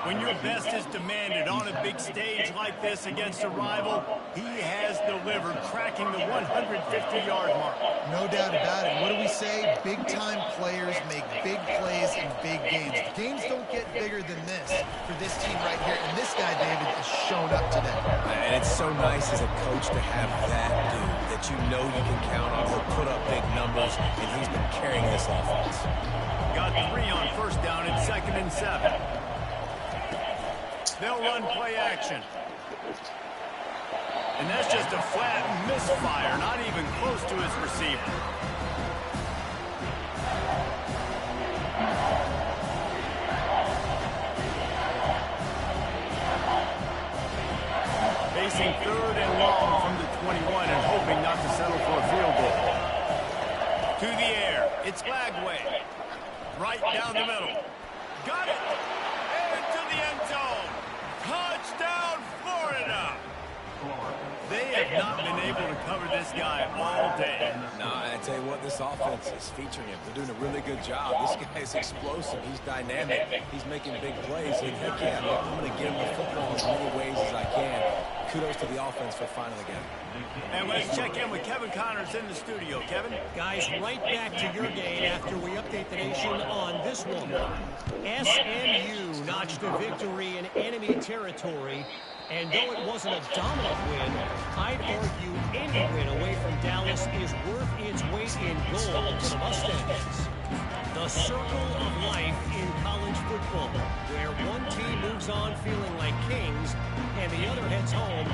When your best is demanded on a big stage like this against a rival, he has delivered, cracking the 150-yard mark. No doubt about it. What do we say? Big-time players make big plays in big games. Games don't get bigger than this for this team right here. And this guy, David, has shown up today. And it's so nice as a coach to have that dude that you know you can count on to put up big numbers, and he's been carrying this offense. Got 3 on first down and 2nd and 7. They'll run play action. And that's just a flat misfire, not even close to his receiver. Facing 3rd and long from the 21 and hoping not to settle for a field goal. To the air. It's Lagway. Right down the middle. Got it. And to the end zone. Touchdown, Florida. They have not been able to cover this guy all day. No, I tell you what, this offense is featuring him. They're doing a really good job. This guy is explosive. He's dynamic. He's making big plays. And heck yeah, I'm going to get him the football as many ways as I can. Kudos to the offense for finally getting it. And let's check in with Kevin Connors in the studio. Kevin? Guys, right back to your game after we update the nation on this one. SMU notched a victory in enemy territory. And though it wasn't a dominant win, I'd argue any win away from Dallas is worth its weight in gold to the Mustangs. The circle of life in college football, where one team moves on feeling like kings, and the other heads home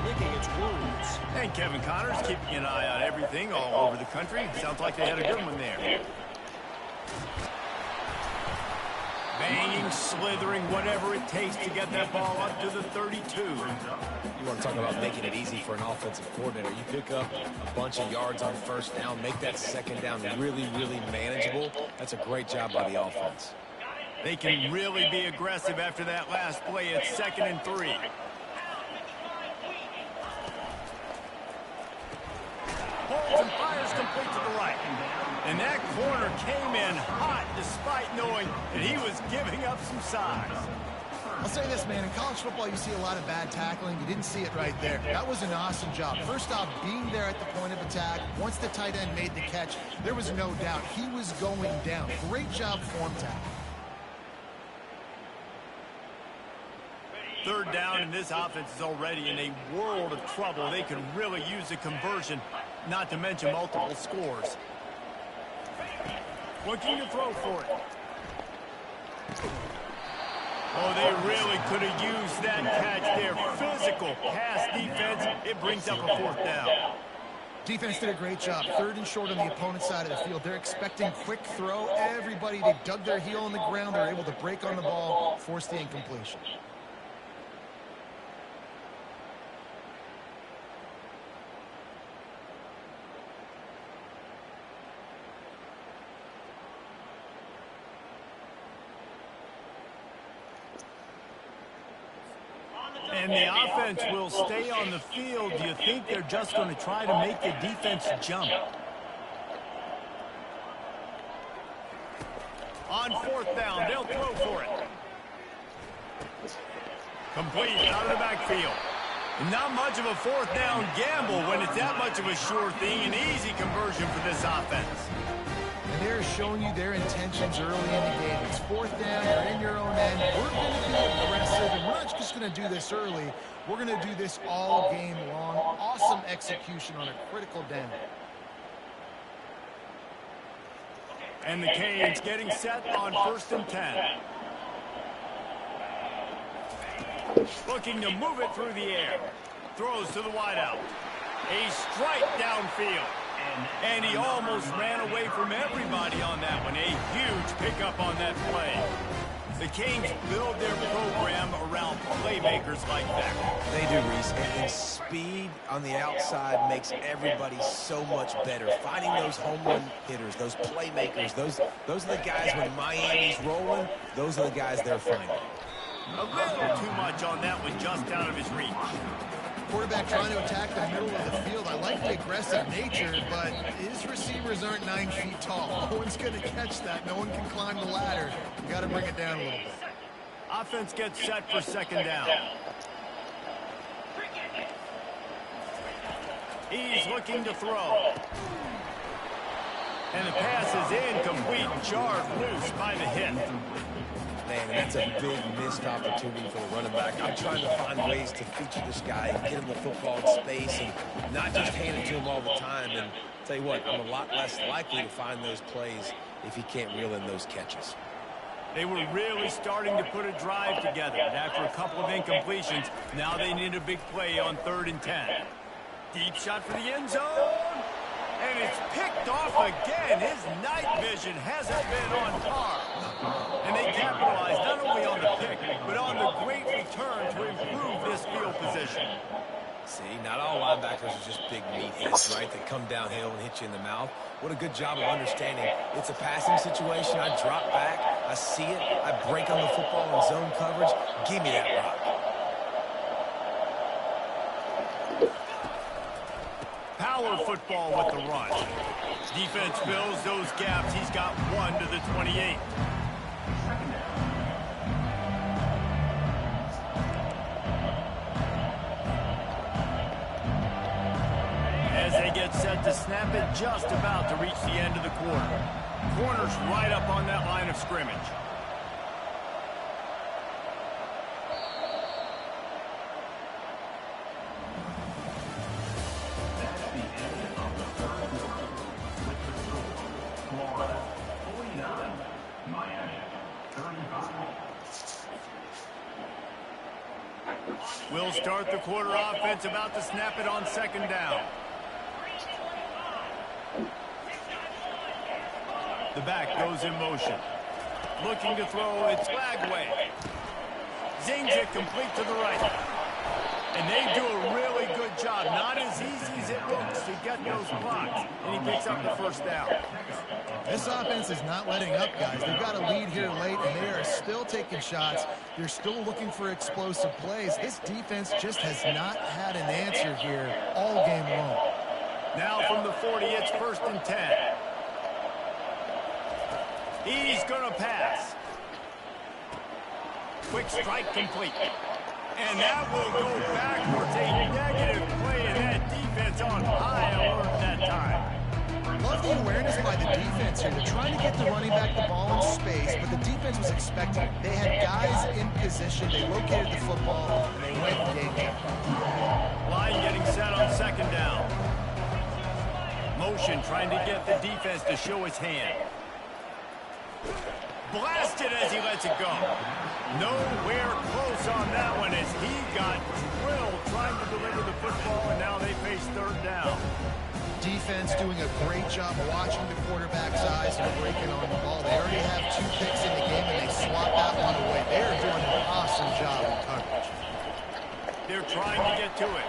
licking its wounds. And Kevin Connors keeping an eye on everything all over the country. Sounds like they had a good one there. Banging, slithering, whatever it takes to get that ball up to the 32. You want to talk about making it easy for an offensive coordinator. You pick up a bunch of yards on first down, make that second down really, really manageable. That's a great job by the offense. They can really be aggressive after that last play. It's 2nd and 3. Holds and fires complete to the right. And that corner came in hot despite knowing that he was giving up some size. I'll say this, man. In college football, you see a lot of bad tackling. You didn't see it right there. That was an awesome job. First off, being there at the point of attack. Once the tight end made the catch, there was no doubt he was going down. Great job form tackle. 3rd down, and this offense is already in a world of trouble. They could really use a conversion, not to mention multiple scores. Looking to throw for it. Oh, they really could have used that catch there. Physical pass defense. It brings up a 4th down. Defense did a great job. 3rd and short on the opponent's side of the field. They're expecting quick throw. Everybody, they dug their heel in the ground. They're able to break on the ball, force the incompletion. And the offense will stay on the field. Do you think they're just going to try to make the defense jump? On 4th down, they'll throw for it. Complete out of the backfield. Not much of a 4th down gamble when it's that much of a sure thing. An easy conversion for this offense. And they're showing you their intentions early in the game. It's 4th down, you're in your own end. We're going to be aggressive, and we're not just going to do this early. We're going to do this all game long. Awesome execution on a critical down. And the Canes getting set on 1st and 10. Looking to move it through the air. Throws to the wideout. A strike downfield. And he almost ran away from everybody on that one. A huge pickup on that play. The Canes build their program around playmakers like that. They do, Reese. And speed on the outside makes everybody so much better. Finding those home run hitters, those playmakers, those are the guys when Miami's rolling, those are the guys they're finding. A little too much on that one, just out of his reach. Quarterback trying to attack the middle of the field. I like the aggressive nature, but his receivers aren't 9 feet tall. No one's going to catch that. No one can climb the ladder. You got to bring it down a little bit. Offense gets set for 2nd down. He's looking to throw. And the pass is incomplete, jarred loose by the hit. Man, that's a big missed opportunity for the running back. I'm trying to find ways to feature this guy and get him the football in space and not just hand it to him all the time. And tell you what, I'm a lot less likely to find those plays if he can't reel in those catches. They were really starting to put a drive together. And after a couple of incompletions, now they need a big play on 3rd and 10. Deep shot for the end zone. And it's picked off again. His night vision hasn't been on par. And they capitalize not only on the pick, but on the great return to improve this field position. See, not all linebackers are just big meatheads, right, that come downhill and hit you in the mouth. What a good job of understanding. It's a passing situation. I drop back. I see it. I break on the football in zone coverage. Give me that rock. Power football with the run. Defense fills those gaps. He's got 1 to the 28. As they get set to snap it, just about to reach the end of the quarter. Corners right up on that line of scrimmage. We'll start the quarter offense, about to snap it on 2nd down. The back goes in motion. Looking to throw, it's Lagway. Zings it complete to the right. And they do a really good job. Not as easy as it looks to get those blocks. And he picks up the 1st down. This offense is not letting up, guys. They've got a lead here late, and they are still taking shots. They're still looking for explosive plays. This defense just has not had an answer here all game long. Now from the 40, it's 1st and 10. He's going to pass. Quick strike complete. And that will go backwards. A negative play, and that defense on high alert that time. Love the awareness by the defense here. They're trying to get the running back the ball in space, but the defense was expecting it. They had guys in position. They located the football, and they went and gained it. Line getting set on 2nd down. Motion trying to get the defense to show his hand. Blasted as he lets it go. Nowhere close on that one as he got drilled trying to deliver the football, and now they face 3rd down. Defense doing a great job watching the quarterback's eyes and breaking on the ball. They already have 2 picks in the game, and they swap that one away. They are doing an awesome job in coverage. They're trying to get to it.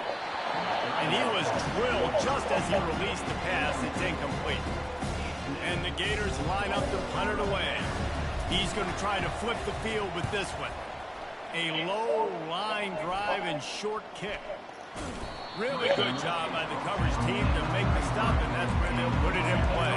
And he was drilled just as he released the pass. It's incomplete. And the Gators line up to punt it away. He's going to try to flip the field with this one. A low line drive and short kick. Really good job by the coverage team to make the stop, and that's where they'll put it in play.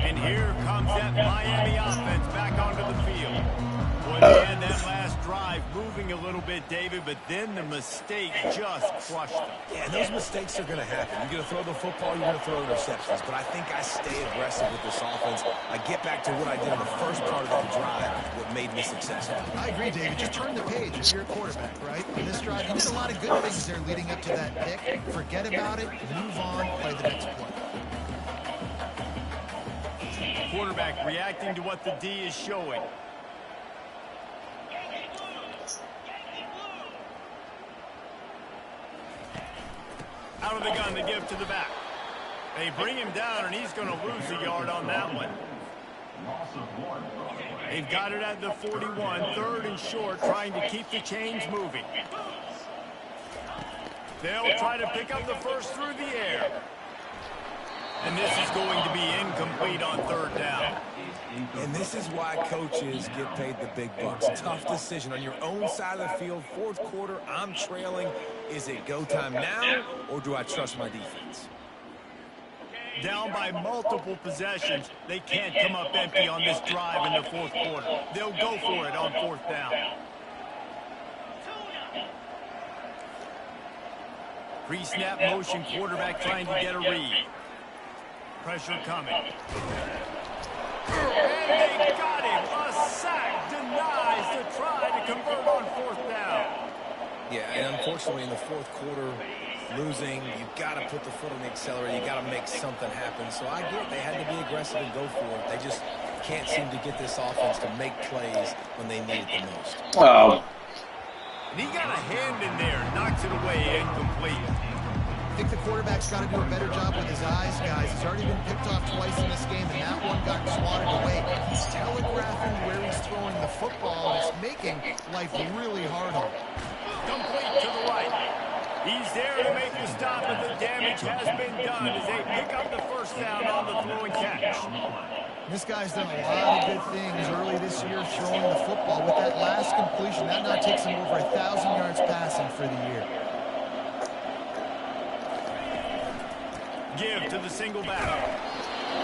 And here comes that Miami offense back onto the field. Boy, they had that last drive moving a little bit, David, but then the mistake just crushed them. Yeah, those mistakes are going to happen. You're going to throw the football, you're going to throw interceptions. But I think I stay aggressive with this offense. I get back to what I did in the first part of that drive, what made me successful. I agree, David. Just turn the page if you're a quarterback, right? In this drive, you did a lot of good things there leading up to that pick. Forget about it, move on, play the next play. Quarterback reacting to what the D is showing. Out of the gun, they give to the back. They bring him down, and he's going to lose a yard on that one. They've got it at the 41, third and short, trying to keep the chains moving. They'll try to pick up the first through the air. And this is going to be incomplete on third down. And this is why coaches get paid the big bucks. Tough decision on your own side of the field. Fourth quarter, I'm trailing. Is it go time now, or do I trust my defense? Down by multiple possessions. They can't come up empty on this drive in the fourth quarter. They'll go for it on fourth down. Pre-snap motion, quarterback trying to get a read. Pressure coming. And they got him. A sack denies the try to convert on fourth down. Yeah, and unfortunately in the fourth quarter, losing, you've got to put the foot on the accelerator. You've got to make something happen. So I get they had to be aggressive and go for it. They just can't seem to get this offense to make plays when they need it the most. Oh. And he got a hand in there, knocks it away, incomplete. I think the quarterback's got to do a better job with his eyes, guys. He's already been picked off twice in this game, and that one got swatted away. He's telegraphing where he's throwing the football, and it's making life really hard on him. Complete to the right. He's there to make the stop, but the damage has been done as they pick up the first down on the throw and catch. This guy's done a lot of good things early this year throwing the football. With that last completion, that now takes him over 1,000 yards passing for the year. Give to the single back.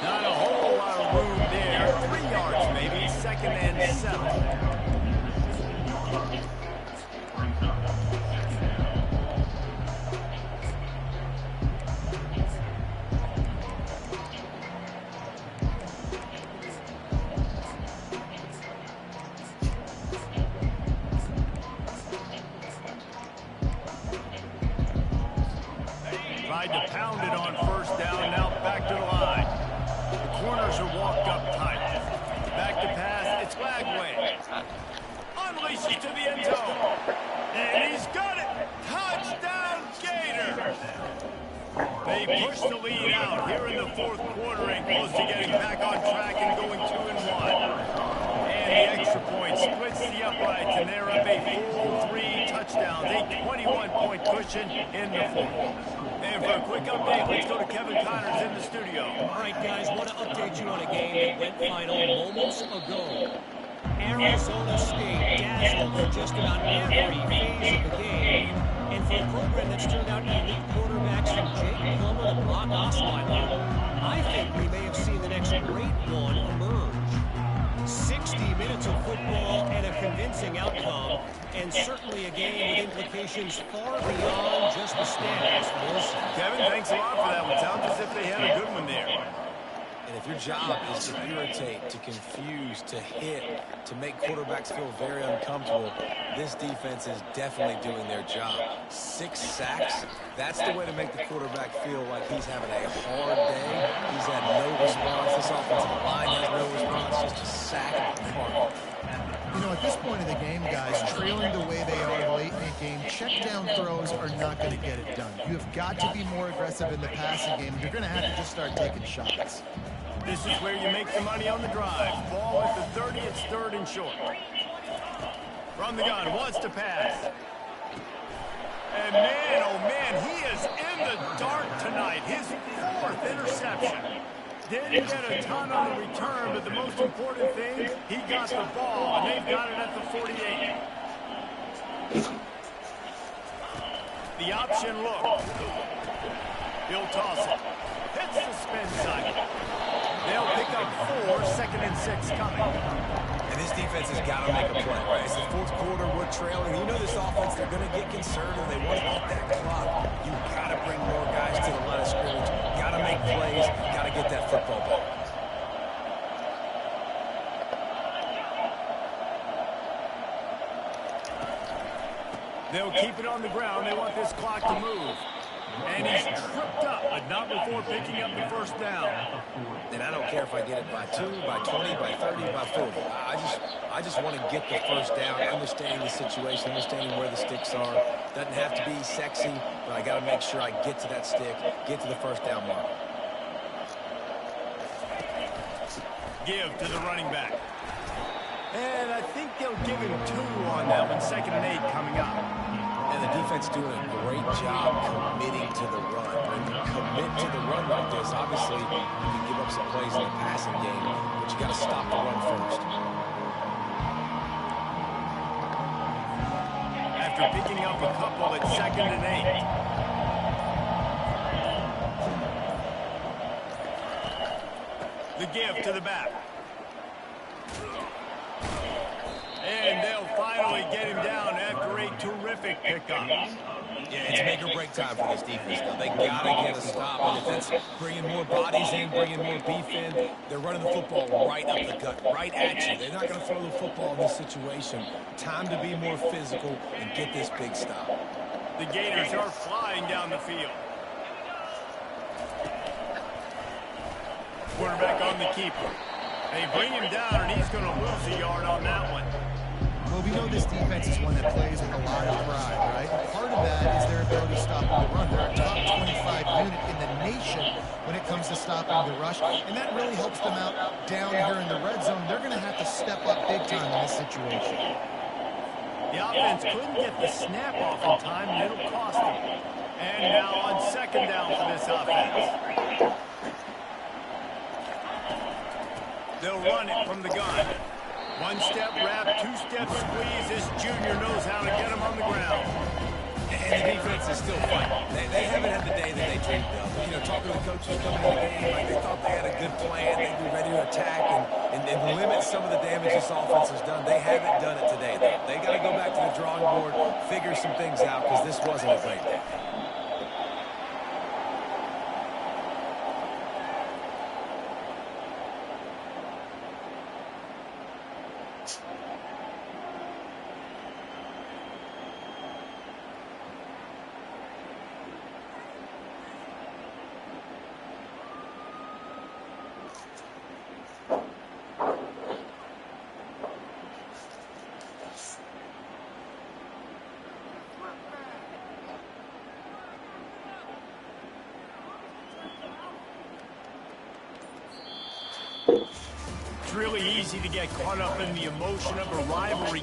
Not a whole lot of room there. 3 yards maybe. Second and 7. Tried to pound it on first down, now back to the line. The corners are walked up tight. Back to pass, it's Lagway. Unleashes to the end zone. And he's got it. Touchdown, Gators. They push the lead out here in the fourth quarter and close to getting back on track and going 2-1. And the extra point splits the uprights, and they're up a full 3 touchdowns, a 21-point cushion in the fourth. And for a quick update, let's go to Kevin Connors in the studio. All right, guys, want to update you on a game that went final moments ago. Arizona State dazzled for just about every phase of the game. And for a program that's turned out elite quarterbacks from Jake Plummer to Brock Osweiler, I think we may have seen the next great one emerge. 60 minutes of football and a convincing outcome, and certainly a game with implications far beyond just the stats. Kevin, thanks a lot for that one. Sounds as if they had a good one there. And if your job is to irritate, to confuse, to hit, to make quarterbacks feel very uncomfortable, this defense is definitely doing their job. 6 sacks, that's the way to make the quarterback feel like he's having a hard day. He's had no response. This offensive line has no response, just a sack apart. You know, at this point of the game, guys, trailing the way they are late in the game, check down throws are not going to get it done. You have got to be more aggressive in the passing game. You're going to have to just start taking shots. This is where you make the money on the drive. Ball at the 30, it's third and short. From the gun, wants to pass. And man, oh man, he is in the dark tonight. His 4th interception interception. Didn't get a ton on the return, but the most important thing, he got the ball, and they've got it at the 48. The option look. He'll toss it. Hits the spin cycle. They'll pick up 4, 2nd and 6 coming. And this defense has got to make a play, right? It's the fourth quarter, we're trailing. You know this offense, they're going to get conservative. They want to eat that clock. You've got to bring more guys to the line of scrimmage. Got to make plays. Got to get that football back. They'll keep it on the ground. They want this clock to move. And he's tripped up, but not before picking up the first down. And I don't care if I get it by 2, by 20, by 30, by 40. I just want to get the first down, understanding the situation, understanding where the sticks are. Doesn't have to be sexy, but I got to make sure I get to that stick, get to the first down mark. Give to the running back. And I think they'll give him 2 on that one. 2nd and 8 coming up. And the defense doing a great job committing to the run. When you commit to the run like this, obviously you can give up some plays in the passing game, but you got to stop the run first. After picking up a couple at 2nd and 8. The give to the back. And they'll finally get him down after a terrific pickup. Yeah, it's make or break time for this defense, though. They got to get a stop. And if that's bringing more bodies in, bringing more beef in, they're running the football right up the gut, right at you. They're not going to throw the football in this situation. Time to be more physical and get this big stop. The Gators are flying down the field. Quarterback on the keeper. They bring him down, and he's going to lose a yard on that one. Well, we know this defense is one that plays with a lot of pride, right? And part of that is their ability to stop the run. They're a top 25 unit in the nation when it comes to stopping the rush, and that really helps them out down here in the red zone. They're going to have to step up big time in this situation. The offense couldn't get the snap off in time, and it'll cost them. And now on 2nd down for this offense. They'll run it from the gun. 1-step wrap, 2-step squeeze. This junior knows how to get him on the ground. And the defense is still fighting. They haven't had the day that they dreamed of. You know, talking to the coaches coming in the game, like they thought they had a good plan. They'd be ready to attack and limit some of the damage this offense has done. They haven't done it today, though. They got to go back to the drawing board, figure some things out, because this wasn't a great day. It's really easy to get caught up in the emotion of a rivalry.